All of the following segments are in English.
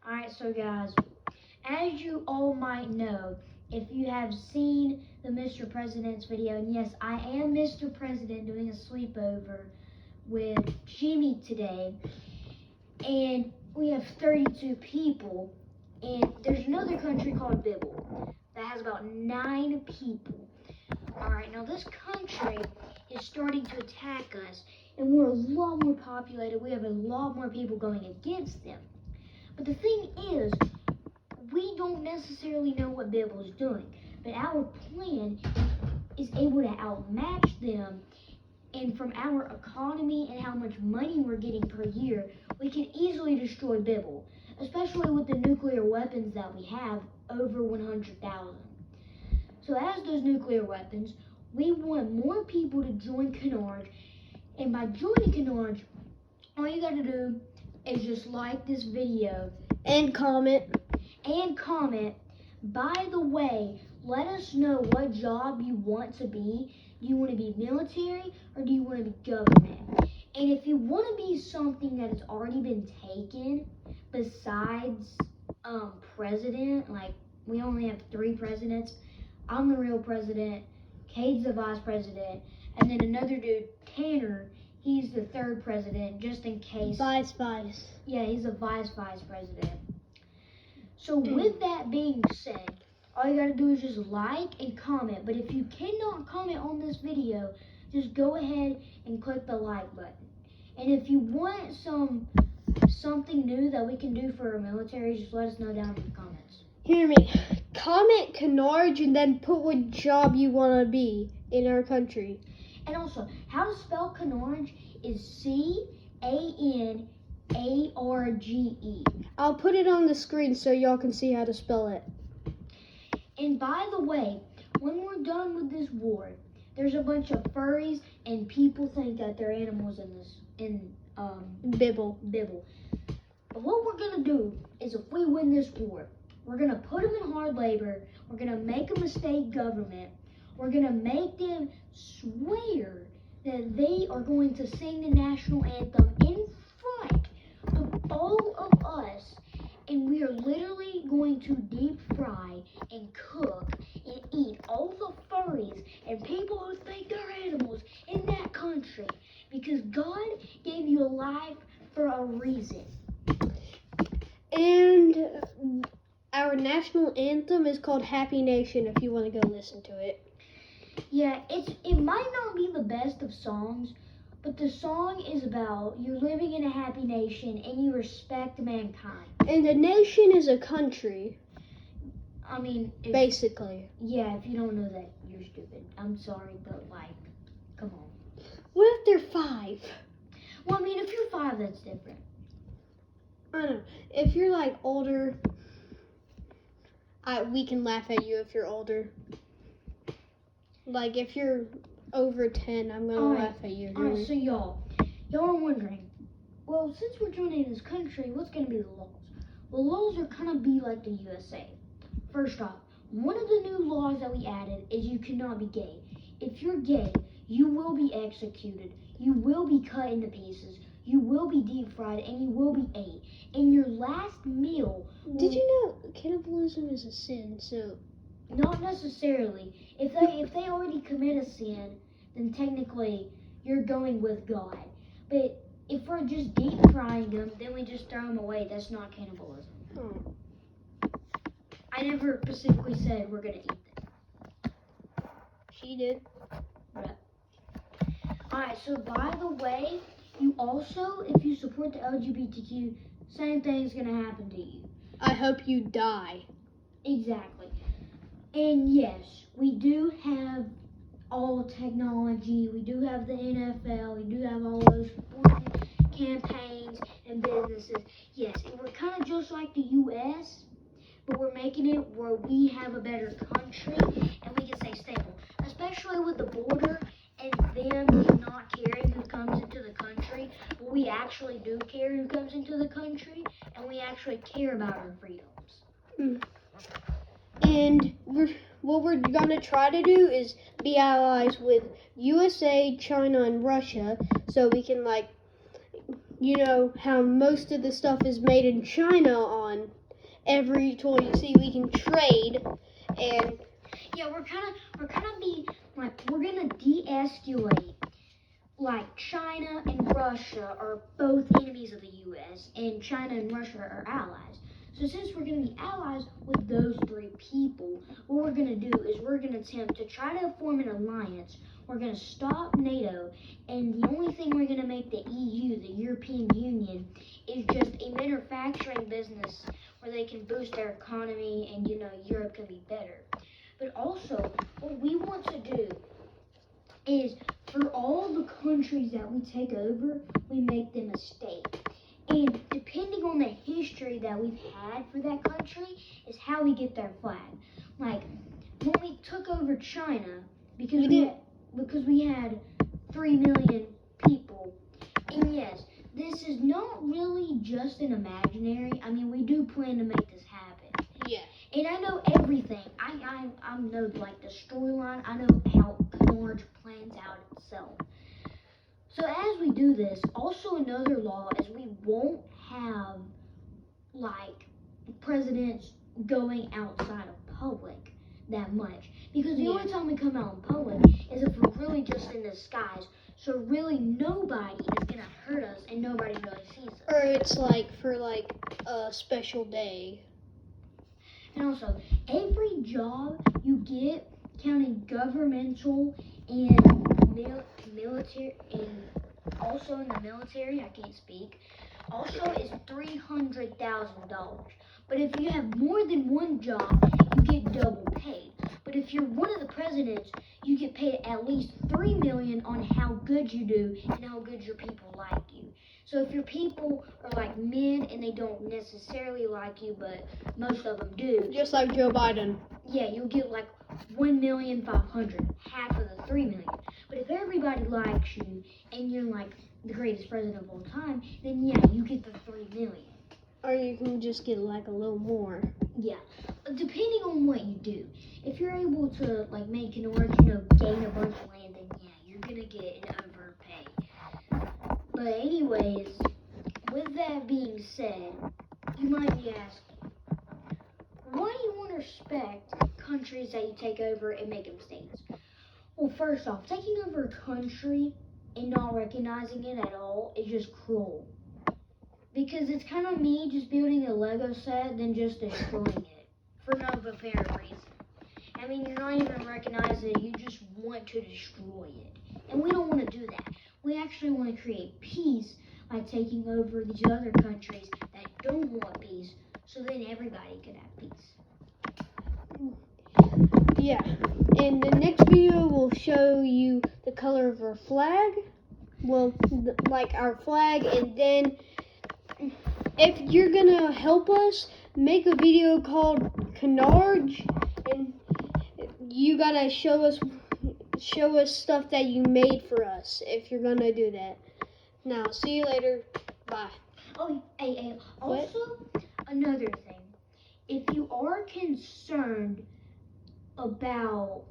Alright, so guys, as you all might know, if you have seen the Mr. President's video, and yes, I am Mr. President doing a sleepover with Jimmy today, and we have 32 people, and there's another country called Bibble that has about 9 people. Alright, now this country is starting to attack us, and we're a lot more populated. We have a lot more people going against them. But the thing is, we don't necessarily know what Bibble is doing, but our plan is able to outmatch them, and from our economy and how much money we're getting per year, we can easily destroy Bibble, especially with the nuclear weapons that we have, over 100,000. So as those nuclear weapons, we want more people to join Canarge, and by joining Canarge, all you gotta do is just like this video and comment. By the way, let us know what job you want to be. Do you want to be military or do you want to be government? And if you want to be something that has already been taken besides president, like we only have 3 presidents. I'm the real president, Cade's the vice president, and then another dude, Tanner, he's the 3rd president, just in case. Vice. Yeah, he's a vice president. So with that being said, all you gotta do is just like and comment. But if you cannot comment on this video, just go ahead and click the like button. And if you want something new that we can do for our military, just let us know down in the comments. Hear me. Comment Canarge and then put what job you want to be in our country. And also, how to spell Canarge is Canarge. I'll put it on the screen so y'all can see how to spell it. And by the way, when we're done with this war, there's a bunch of furries and people think that they're animals in Bibble. But what we're gonna do is, if we win this war, we're gonna put them in hard labor. We're gonna make them a state government. We're gonna make them swear that they are going to sing the national anthem in front of all of us, and we are literally going to deep fry and cook and eat all the furries and people who think they're animals in that country, because God gave you a life for a reason. And our national anthem is called Happy Nation, if you want to go listen to it. Yeah, it might not be the best of songs, but the song is about you're living in a happy nation and you respect mankind. And a nation is a country. I mean, basically. Yeah, if you don't know that, you're stupid. I'm sorry, but like, come on. What if they're 5? Well, I mean, if you're 5, that's different. I don't know. If you're like older, we can laugh at you if you're older. Like if you're over 10, I'm gonna laugh at you. Alright, so y'all are wondering, well, since we're joining this country, what's gonna be the laws? The laws are gonna be like the USA. First off, one of the new laws that we added is you cannot be gay. If you're gay, you will be executed. You will be cut into pieces. You will be deep fried, and you will be ate. And your last meal. Did you know cannibalism is a sin? So. Not necessarily. If they already commit a sin, then technically you're going with God. But if we're just deep frying them, then we just throw them away. That's not cannibalism. Oh. I never specifically said we're gonna eat them. She did. Right. Alright, so by the way, you also, if you support the LGBTQ, same thing's gonna happen to you. I hope you die. Exactly. And yes, we do have all technology. We do have the NFL. We do have all those sports campaigns and businesses. Yes, and we're kind of just like the U.S., but we're making it where we have a better country and we can stay stable. Especially with the border and them not caring who comes into the country. But we actually do care who comes into the country, and we actually care about our freedoms. And what we're going to try to do is be allies with USA, China, and Russia, so we can, you know how most of the stuff is made in China on every toy you see. We can trade, and yeah, we're gonna de-escalate. Like China and Russia are both enemies of the U.S. and China and Russia are allies. So since we're going to be allies with those three people, what we're going to do is we're going to attempt to try to form an alliance. We're going to stop NATO, and the only thing we're going to make the EU, the European Union, is just a manufacturing business where they can boost their economy and, Europe can be better. But also, what we want to do is for all the countries that we take over, we make them a state. And depending on the history that we've had for that country is how we get their flag. Like when we took over China, because we had 3 million people. And yes, this is not really just an imaginary. I mean, we do plan to make this happen. yeah. And I know everything. I know like the storyline. I know how Canarge plans out itself. So as we do this, also another law is we won't have like presidents going outside of public that much. Because the only time we come out in public is if we're really just in disguise. So really nobody is gonna hurt us and nobody really sees us. Or it's like for like a special day. And also, every job you get, counting governmental and military, and also in the military, I can't speak, also is $300,000. But if you have more than one job, you get double paid. But if you're one of the presidents, you get paid at least $3 million on how good you do and how good your people like you. So if your people are like men and they don't necessarily like you, but most of them do. Just like Joe Biden. Yeah, you'll get like 1,500,000, half of the 3 million. But if everybody likes you and you're like the greatest president of all time, then yeah, you get the 3 million. Or you can just get like a little more. Yeah, depending on what you do. If you're able to like make an order, gain a bunch of land, then yeah, you're gonna get an overpay. But anyways, with that being said, you might be asking, why do you want to respect countries that you take over and make them states? Well, first off, taking over a country and not recognizing it at all is just cruel. Because it's kind of me just building a Lego set than just destroying it for no apparent reason. I mean, you're not even recognizing it, you just want to destroy it. And we don't want to do that. We actually want to create peace by taking over these other countries that don't want peace, so then everybody can have peace. Yeah. In the next video, we'll show you the color of our flag. Well, like our flag, and then if you're gonna help us make a video called Canarge, and you gotta show us stuff that you made for us if you're gonna do that. Now, see you later. Bye. Oh, hey, also, another thing. If you are concerned about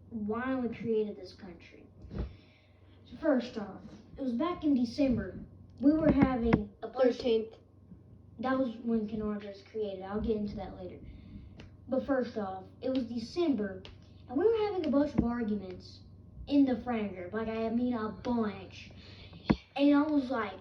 why we created this country, so first off, it was back in December. We were having a 13th. That was when Canarge was created. I'll get into that later. But first off, it was December, and we were having a bunch of arguments in the friend group. Like, a bunch. And I was like,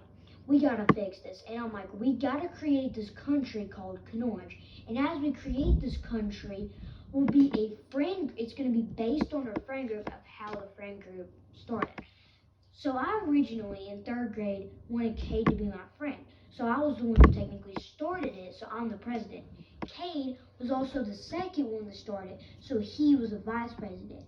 we gotta fix this. And I'm like, we gotta create this country called Canarge. And as we create this country, will be a friend. It's gonna be based on our friend group of how the friend group started. So I originally, in 3rd grade, wanted Cade to be my friend. So I was the one who technically started it, so I'm the president. Cade was also the second one that started, so he was the vice president.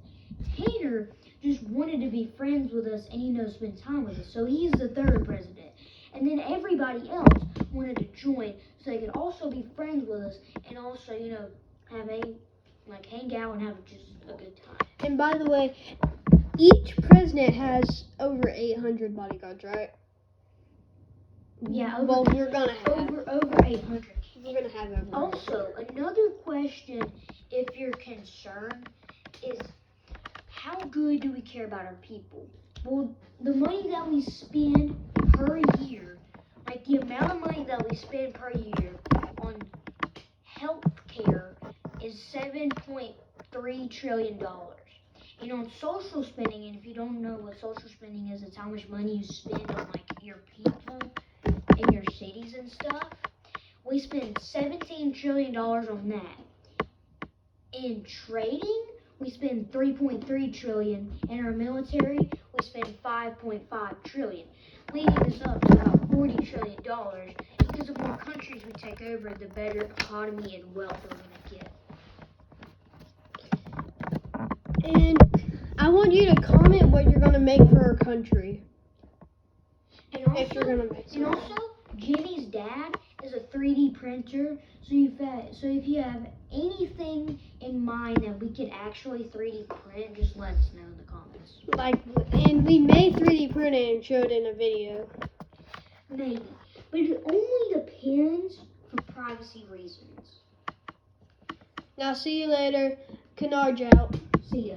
Tanner just wanted to be friends with us and, spend time with us, so he's the 3rd president. And then everybody else wanted to join so they could also be friends with us and also, hang out and have just a good time. And by the way, each president has over 800 bodyguards, right? Yeah, we're gonna have over 800. We're gonna have everyone. Also, another question, if you're concerned, is how good do we care about our people? Well, the money that we spend per year, amount of money that we spend per year on health care is $7.3 trillion. And on social spending, and if you don't know what social spending is, it's how much money you spend on like your people in your cities and stuff. We spend $17 trillion on that. In trading, we spend $3.3 trillion. In our military, we spend $5.5 trillion, leading us up to about $40 trillion. Because the more countries we take over, the better economy and wealth we're going to get. And I want you to comment what you're gonna make for our country. And also, If you're gonna make and also, Jenny's dad is a 3D printer. So if you have anything in mind that we could actually 3D print, just let us know in the comments. And we may 3D print it and show it in a video. Maybe, but it only depends for privacy reasons. Now see you later. Canarge out. See ya.